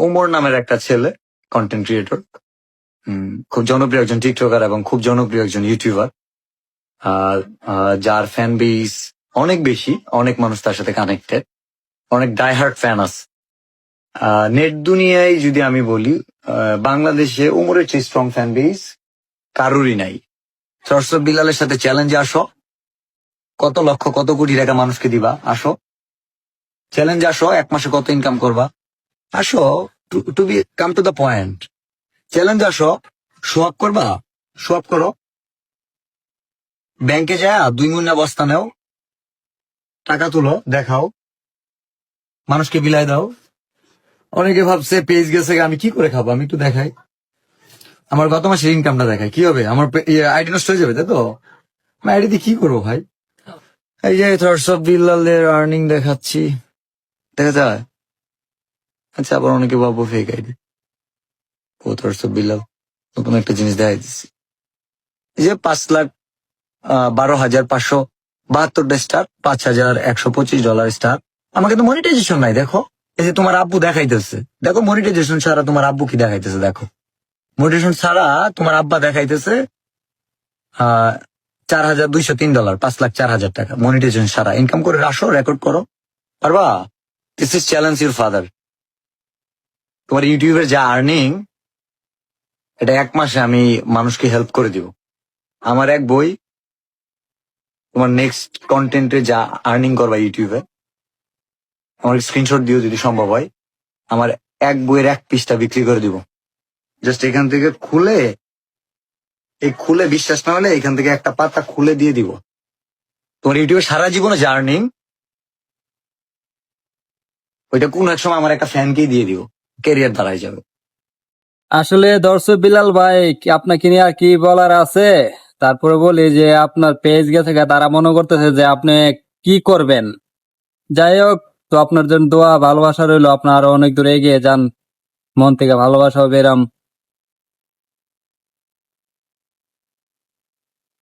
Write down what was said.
ওমর নামের একটা ছেলে, কন্টেন্ট ক্রিয়েটর, খুব জনপ্রিয় একজন টিকটকার এবং খুব জনপ্রিয় একজন ইউটিউবার, যার ফ্যান বেস অনেক বেশি, অনেক মানুষ তার সাথে কানেক্টেড, অনেক ডাইহার্ট ফ্যান আছে। নেট দুনিয়ায় যদি আমি বলি, বাংলাদেশে ওমরের চেয়ে স্ট্রং ফ্যান বেস কারোরই নাই। সরসব বিলালের সাথে চ্যালেঞ্জে আসো, কত লক্ষ কত কোটি টাকা মানুষকে দিবা, আসো চ্যালেঞ্জ, আসো 1 মাসে কত ইনকাম করবা, আসো to be come to the point, challenge আসো, শো আপ করবা, শো আপ করো, ব্যাংকে যায় 2 মুন্না বস্তা নেও, টাকা তুলো, দেখাও, মানুষকে বিলাই দাও। অনেকে ভাবছে পেজ গেছে, আমি কি করে খাবো, আমি একটু দেখাই, আমার গত মাসের ইনকামটা দেখাই, কি হবে, আমার আইডি নষ্ট হয়ে যাবে, তাই তো? আমি আইডি দিয়ে কি করবো ভাই? এই যে সব বিল্লালের আর্নিং দেখাচ্ছি, দেখা যায়। আচ্ছা, আবার অনেকে ভাববো ফেক আইডি, ও সব বিল্লাল নতুন একটা জিনিস দেখাই দিচ্ছি। এই যে 5,12,572 স্টার, $5,125 স্টার। আমাকে তো মনিটাইজেশন নাই, দেখো। এই যে তোমার আব্বু দেখাইতেছে, দেখো মনিটাইজেশন ছাড়া তোমার আব্বু কি দেখাইতেছে, দেখো মনিটাইজেশন ছাড়া তোমার আব্বা দেখাইতেছে $4,203, 5,04,000 টাকা মনিটাইজেশন ছাড়া। ইনকাম করে আসো, রেকর্ড করো, পারবা? This is challenge your father. তোমার ইউটিউবের যা আর্নিং, এটা 1 মাসে আমি মানুষকে হেল্প করে দিব। আমার এক বই, তোমার নেক্সট কন্টেন্টে যা আর্নিং করবা ইউটিউবে, আমার স্ক্রিনশট দিও যদি সম্ভব হয়। আমার এক বইয়ের 1 পৃষ্ঠা বিক্রি করে দিব। জাস্ট এখান থেকে খুলে বিশ্বাস না হলে এখান থেকে একটা পাতা খুলে দিয়ে দিব। তোমার ইউটিউবে সারা জীবনে যা আর্নিং, ওইটা কোন এক সময় আমার একটা ফ্যানকেই দিয়ে দিব, ক্যারিয়ার দাঁড়ায় যাবে। আসলে দর্শক বিলাল ভাই, আপনাকে নিয়ে আর কি বলার আছে? তারপরে বলি যে আপনার পেজ গেছে গা, তারা মনে করতেছে যে আপনি কি করবেন। যাই হোক, তো আপনার জন্য দোয়া ভালোবাসা রইলো, আপনার আরো অনেক দূরে এগিয়ে যান, মন থেকে ভালোবাসা হবে এরম